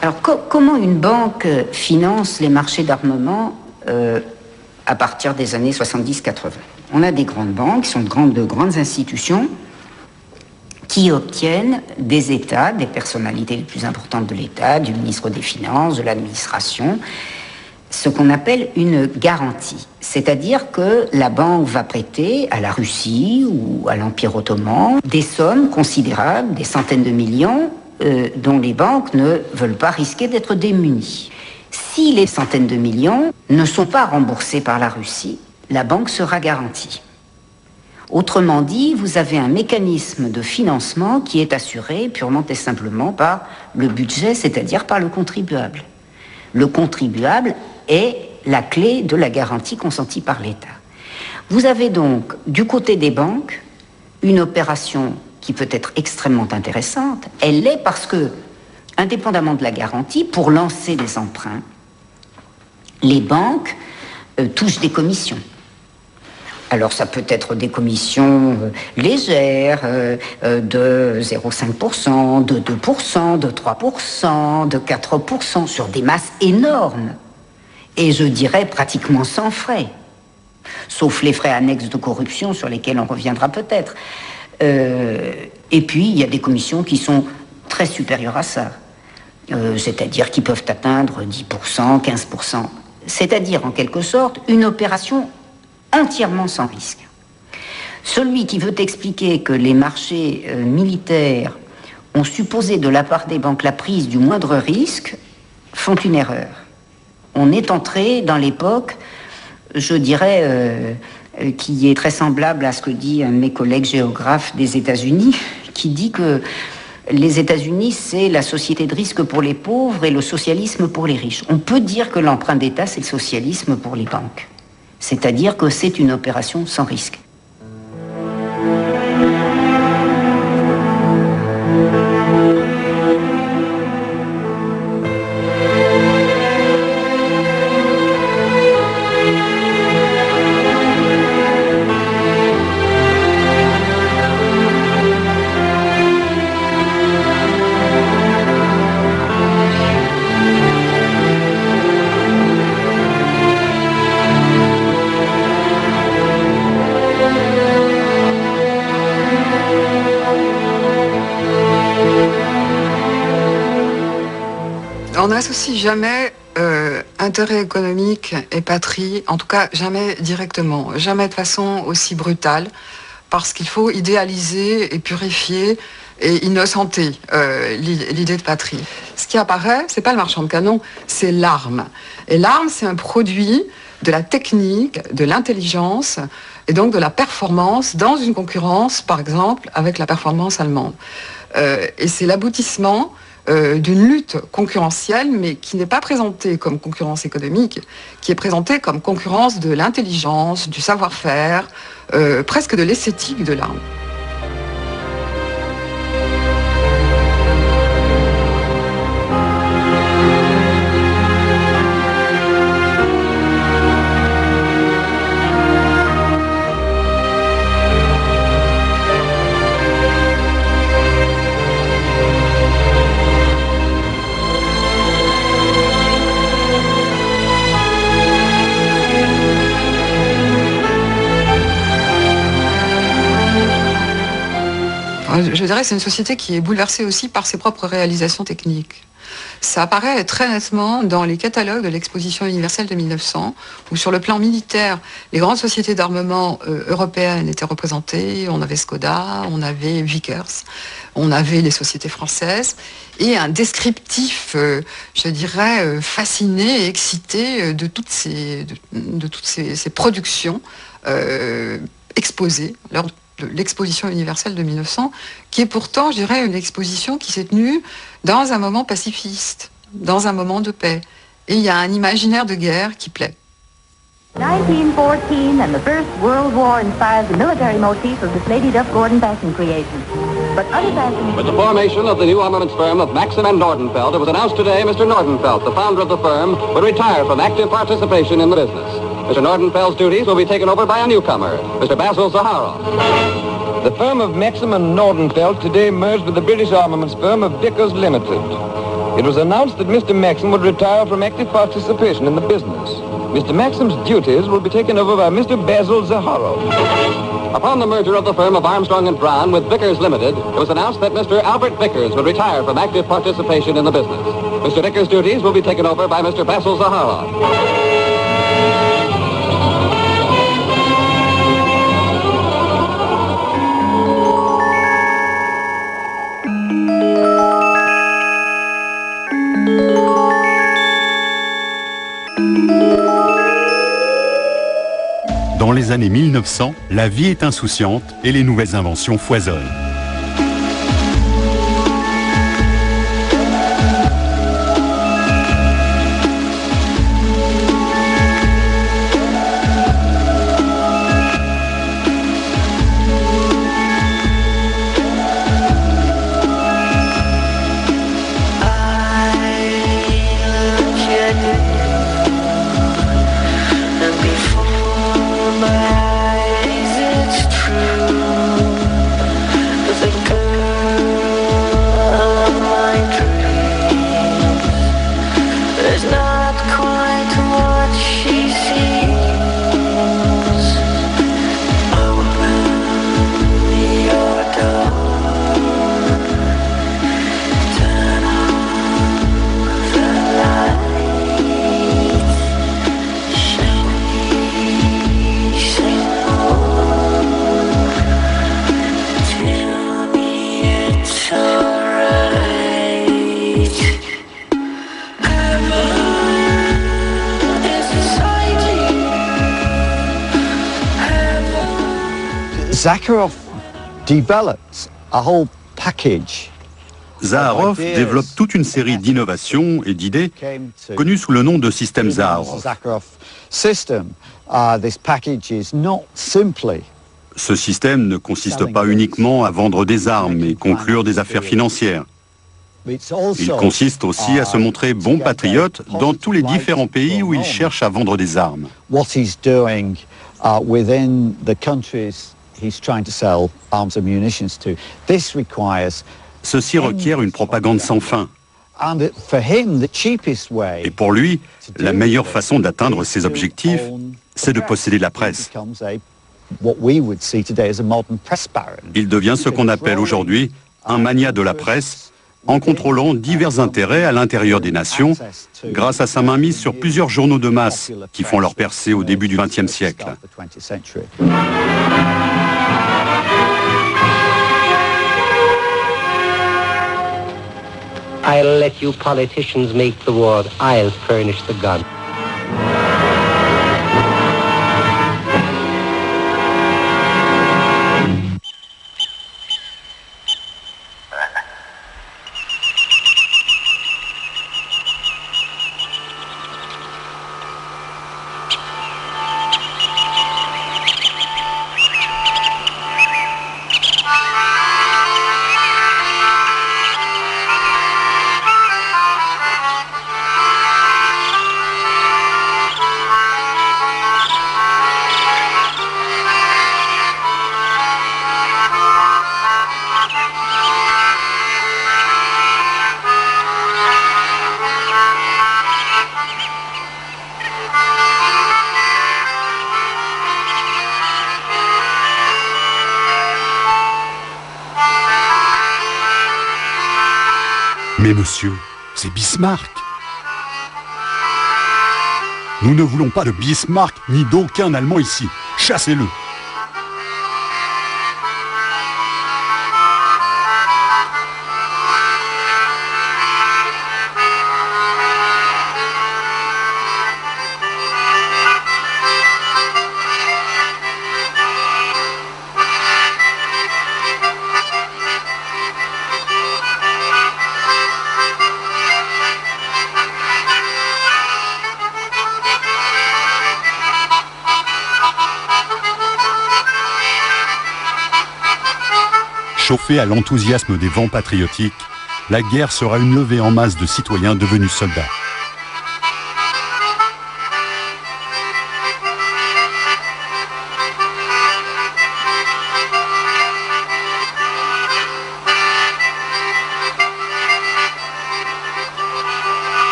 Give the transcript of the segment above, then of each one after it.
Alors, comment une banque finance les marchés d'armement à partir des années 70-80 ? On a des grandes banques, qui sont de grandes institutions, qui obtiennent des États, des personnalités les plus importantes de l'État, du ministre des Finances, de l'administration, ce qu'on appelle une garantie. C'est-à-dire que la banque va prêter à la Russie ou à l'Empire ottoman des sommes considérables, des centaines de millions, dont les banques ne veulent pas risquer d'être démunies. Si les centaines de millions ne sont pas remboursés par la Russie, la banque sera garantie. Autrement dit, vous avez un mécanisme de financement qui est assuré purement et simplement par le budget, c'est-à-dire par le contribuable. Le contribuable est la clé de la garantie consentie par l'État. Vous avez donc, du côté des banques, une opération qui peut être extrêmement intéressante. Elle l'est parce que, indépendamment de la garantie, pour lancer des emprunts, les banques touchent des commissions. Alors ça peut être des commissions légères, de 0,5%, de 2%, de 3%, de 4%, sur des masses énormes. Et je dirais pratiquement sans frais. Sauf les frais annexes de corruption sur lesquels on reviendra peut-être. Et puis il y a des commissions qui sont très supérieures à ça. C'est-à-dire qui peuvent atteindre 10%, 15%. C'est-à-dire en quelque sorte une opération entièrement sans risque. Celui qui veut expliquer que les marchés militaires ont supposé de la part des banques la prise du moindre risque font une erreur. On est entré dans l'époque, je dirais, qui est très semblable à ce que dit un de mes collègues géographes des États-Unis, qui dit que les États-Unis, c'est la société de risque pour les pauvres et le socialisme pour les riches. On peut dire que l'emprunt d'État, c'est le socialisme pour les banques. C'est-à-dire que c'est une opération sans risque. On n'associe jamais intérêt économique et patrie, en tout cas jamais directement, jamais de façon aussi brutale, parce qu'il faut idéaliser et purifier et innocenter l'idée de patrie. Ce qui apparaît, c'est pas le marchand de canon, c'est l'arme. Et l'arme, c'est un produit de la technique, de l'intelligence et donc de la performance dans une concurrence, par exemple, avec la performance allemande. Et c'est l'aboutissement d'une lutte concurrentielle, mais qui n'est pas présentée comme concurrence économique, qui est présentée comme concurrence de l'intelligence, du savoir-faire, presque de l'esthétique de l'arme. Je dirais que c'est une société qui est bouleversée aussi par ses propres réalisations techniques. Ça apparaît très nettement dans les catalogues de l'exposition universelle de 1900, où sur le plan militaire, les grandes sociétés d'armement européennes étaient représentées. On avait Skoda, on avait Vickers, on avait les sociétés françaises, et un descriptif, je dirais, fasciné et excité de toutes ces productions exposées lors de l'exposition universelle de 1900, qui est pourtant, je dirais, une exposition qui s'est tenue dans un moment pacifiste, dans un moment de paix. Et il y a un imaginaire de guerre qui plaît. 1914 and the First World War inspired the military motif of this Lady Duff Gordon fashion creation. But other fashion... With the formation of the new armaments firm of Maxim and Nordenfeld, it was announced today Mr. Nordenfeld, the founder of the firm, will retire from active participation in the business. Mr. Nordenfeld's duties will be taken over by a newcomer, Mr. Basil Zaharoff. The firm of Maxim and Nordenfeld today merged with the British armaments firm of Vickers Limited. It was announced that Mr. Maxim would retire from active participation in the business. Mr. Maxim's duties will be taken over by Mr. Basil Zaharov. Upon the merger of the firm of Armstrong and Brown with Vickers Limited, it was announced that Mr. Albert Vickers would retire from active participation in the business. Mr. Vickers' duties will be taken over by Mr. Basil Zaharov. Dans les années 1900, la vie est insouciante et les nouvelles inventions foisonnent. Zakharov develops a whole package. Zaharov développe toute une série d'innovations et d'idées connues sous le nom de système Zaharov. Ce système ne consiste pas uniquement à vendre des armes et conclure des affaires financières. Il consiste aussi à se montrer bon patriote dans tous les différents pays où il cherche à vendre des armes. Ceci requiert une propagande sans fin. Et pour lui, la meilleure façon d'atteindre ses objectifs, c'est de posséder la presse. Il devient ce qu'on appelle aujourd'hui un magnat de la presse, en contrôlant divers intérêts à l'intérieur des nations, grâce à sa mainmise sur plusieurs journaux de masse qui font leur percée au début du XXe siècle. I'll let you politicians make the war. I'll furnish the gun. Mais monsieur, c'est Bismarck. Nous ne voulons pas de Bismarck ni d'aucun Allemand ici. Chassez-le. Chauffée à l'enthousiasme des vents patriotiques, la guerre sera une levée en masse de citoyens devenus soldats.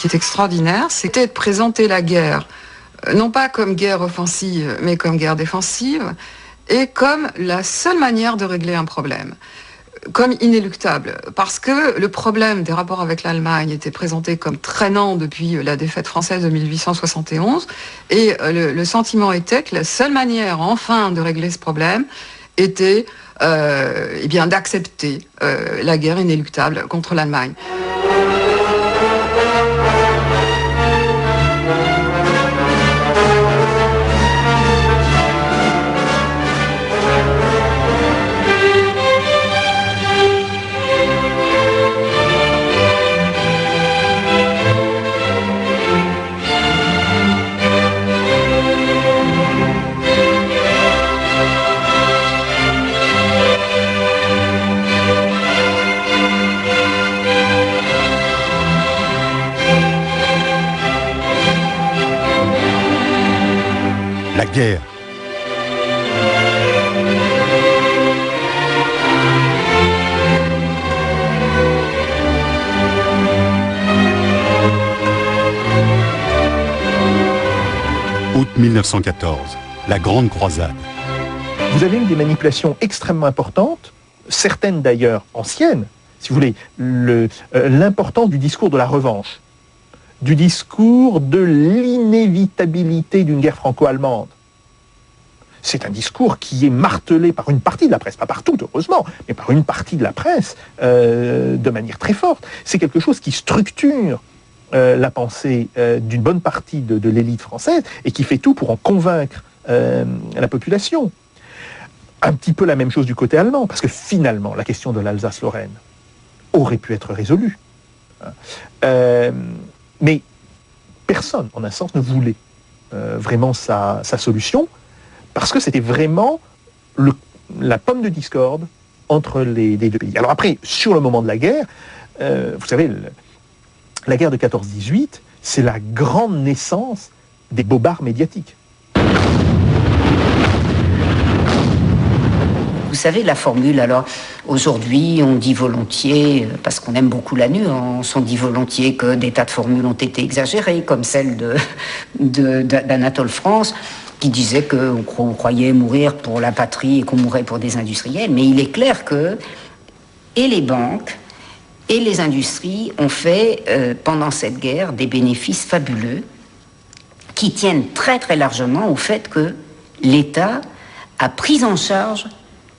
qui est extraordinaire, c'était de présenter la guerre, non pas comme guerre offensive, mais comme guerre défensive, et comme la seule manière de régler un problème, comme inéluctable, parce que le problème des rapports avec l'Allemagne était présenté comme traînant depuis la défaite française de 1871, et le sentiment était que la seule manière, enfin, de régler ce problème était eh bien, d'accepter la guerre inéluctable contre l'Allemagne. La guerre. Août 1914, la Grande Croisade. Vous avez eu des manipulations extrêmement importantes, certaines d'ailleurs anciennes, si vous voulez, l'importance du discours de la revanche, du discours de l'inévitabilité d'une guerre franco-allemande. C'est un discours qui est martelé par une partie de la presse, pas par toute heureusement, mais par une partie de la presse de manière très forte. C'est quelque chose qui structure la pensée d'une bonne partie de l'élite française et qui fait tout pour en convaincre la population. Un petit peu la même chose du côté allemand, parce que finalement, la question de l'Alsace-Lorraine aurait pu être résolue. Mais personne, en un sens, ne voulait vraiment sa solution, parce que c'était vraiment la pomme de discorde entre les deux pays. Alors après, sur le moment de la guerre, vous savez, la guerre de 14-18, c'est la grande naissance des bobards médiatiques. Vous savez, la formule, alors, aujourd'hui, on dit volontiers, parce qu'on aime beaucoup la nuance, on dit volontiers que des tas de formules ont été exagérées, comme celle d'Anatole France, qui disait qu'on croyait mourir pour la patrie et qu'on mourrait pour des industriels. Mais il est clair que, et les banques, et les industries ont fait, pendant cette guerre, des bénéfices fabuleux, qui tiennent très très largement au fait que l'État a pris en charge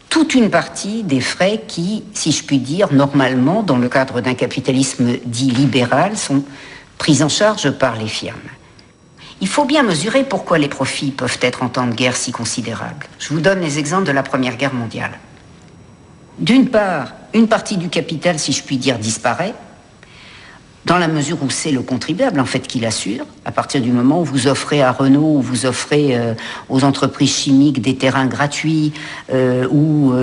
toute une partie des frais qui, si je puis dire, normalement, dans le cadre d'un capitalisme dit libéral, sont pris en charge par les firmes. Il faut bien mesurer pourquoi les profits peuvent être en temps de guerre si considérables. Je vous donne les exemples de la Première Guerre mondiale. D'une part, une partie du capital, si je puis dire, disparaît, dans la mesure où c'est le contribuable, en fait, qui l'assure, à partir du moment où vous offrez à Renault, où vous offrez aux entreprises chimiques des terrains gratuits, où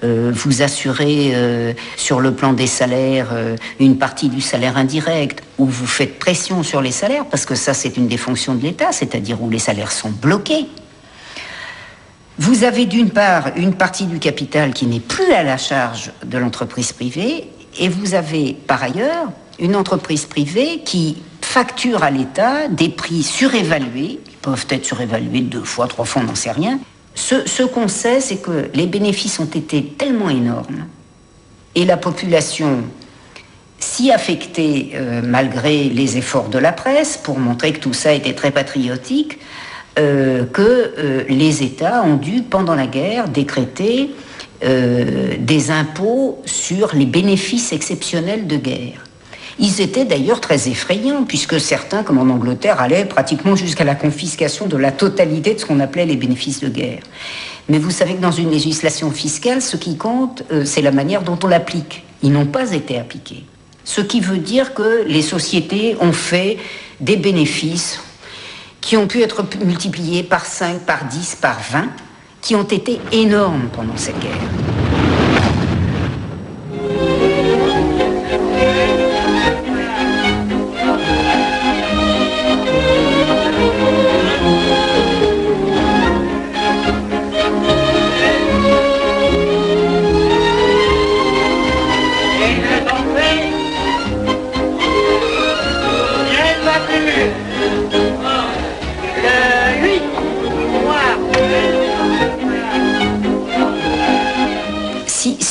vous assurez sur le plan des salaires une partie du salaire indirect, où vous faites pression sur les salaires, parce que ça, c'est une des fonctions de l'État, c'est-à-dire où les salaires sont bloqués. Vous avez d'une part une partie du capital qui n'est plus à la charge de l'entreprise privée, et vous avez par ailleurs une entreprise privée qui facture à l'État des prix surévalués, qui peuvent être surévalués 2 fois, 3 fois, on n'en sait rien. Ce qu'on sait, c'est que les bénéfices ont été tellement énormes, et la population si affectée, malgré les efforts de la presse, pour montrer que tout ça était très patriotique, que les États ont dû, pendant la guerre, décréter des impôts sur les bénéfices exceptionnels de guerre. Ils étaient d'ailleurs très effrayants, puisque certains, comme en Angleterre, allaient pratiquement jusqu'à la confiscation de la totalité de ce qu'on appelait les bénéfices de guerre. Mais vous savez que dans une législation fiscale, ce qui compte, c'est la manière dont on l'applique. Ils n'ont pas été appliqués. Ce qui veut dire que les sociétés ont fait des bénéfices qui ont pu être multipliés par 5, par 10, par 20, qui ont été énormes pendant cette guerre.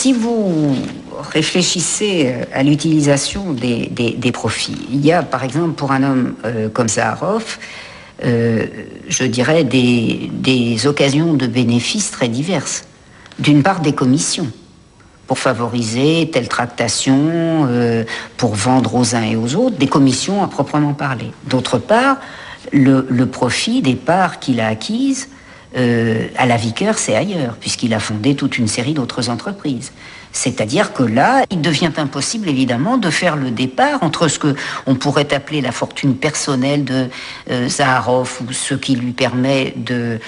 Si vous réfléchissez à l'utilisation des profits, il y a par exemple pour un homme comme Zaharoff, je dirais des occasions de bénéfices très diverses. D'une part, des commissions pour favoriser telle tractation, pour vendre aux uns et aux autres, des commissions à proprement parler. D'autre part, le profit des parts qu'il a acquises à la Vickers et ailleurs, puisqu'il a fondé toute une série d'autres entreprises. C'est-à-dire que là, il devient impossible, évidemment, de faire le départ entre ce qu'on pourrait appeler la fortune personnelle de Zaharoff, ou ce qui lui permet de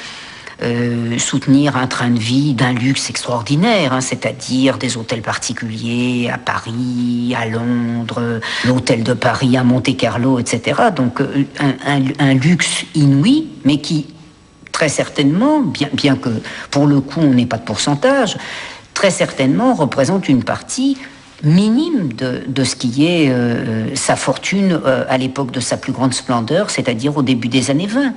soutenir un train de vie d'un luxe extraordinaire, hein, c'est-à-dire des hôtels particuliers à Paris, à Londres, l'hôtel de Paris à Monte-Carlo, etc. Donc un luxe inouï, mais qui, très certainement, bien que pour le coup on n'ait pas de pourcentage, très certainement représente une partie minime de ce qui est sa fortune à l'époque de sa plus grande splendeur, c'est-à-dire au début des années 20.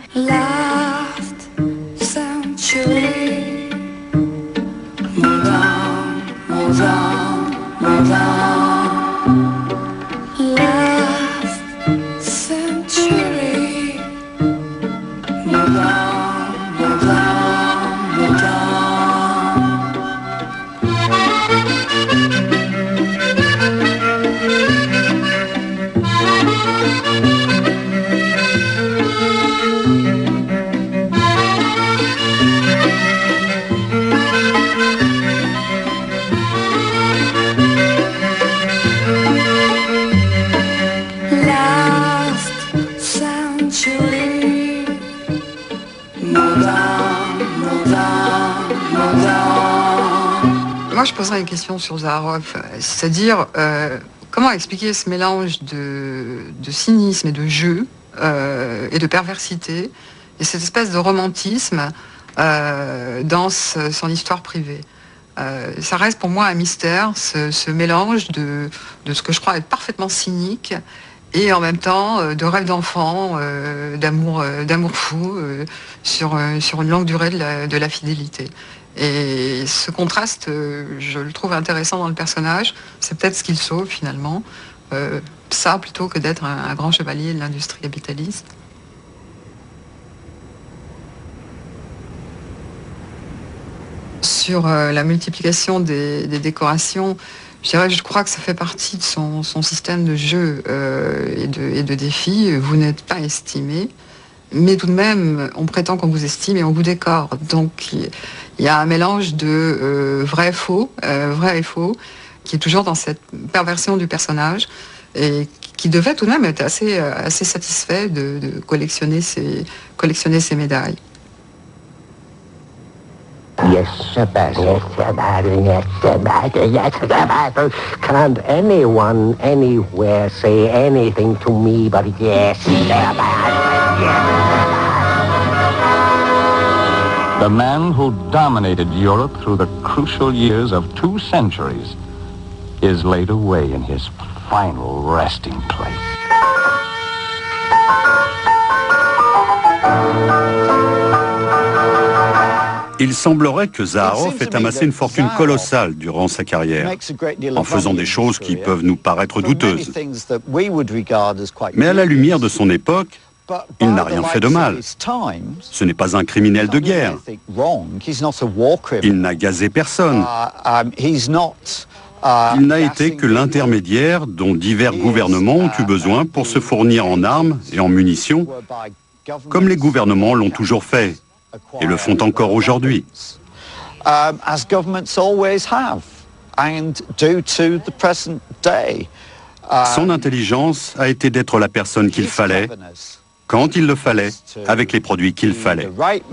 Moi, je poserais une question sur Zaharoff, c'est-à-dire comment expliquer ce mélange de cynisme et de jeu et de perversité et cette espèce de romantisme dans son histoire privée. Ça reste pour moi un mystère, ce mélange de ce que je crois être parfaitement cynique et en même temps de rêve d'enfant, d'amour fou sur une longue durée de la fidélité. Et ce contraste, je le trouve intéressant dans le personnage. C'est peut-être ce qu'il sauve finalement, ça plutôt que d'être un grand chevalier de l'industrie capitaliste. Sur la multiplication des décorations, je crois que ça fait partie de son système de jeu et de défi. Vous n'êtes pas estimé, mais tout de même, on prétend qu'on vous estime et on vous décore. Donc, il y a un mélange de vrai et faux, qui est toujours dans cette perversion du personnage et qui devait tout de même être assez satisfait de collectionner ses médailles. Yes, Sir Basil. Yes, Sir Basil. Yes, Sir Basil. Yes, Sir Basil. Can't anyone anywhere say anything to me but yes, Sir Basil. Yes, Sir Basil. The man who dominated Europe through the crucial years of 2 centuries is laid away in his final resting place. Il semblerait que Zaharoff ait amassé une fortune colossale durant sa carrière, en faisant des choses qui peuvent nous paraître douteuses. Mais à la lumière de son époque, il n'a rien fait de mal. Ce n'est pas un criminel de guerre. Il n'a gazé personne. Il n'a été que l'intermédiaire dont divers gouvernements ont eu besoin pour se fournir en armes et en munitions, comme les gouvernements l'ont toujours fait et le font encore aujourd'hui. Son intelligence a été d'être la personne qu'il fallait, quand il le fallait, avec les produits qu'il fallait. Vrai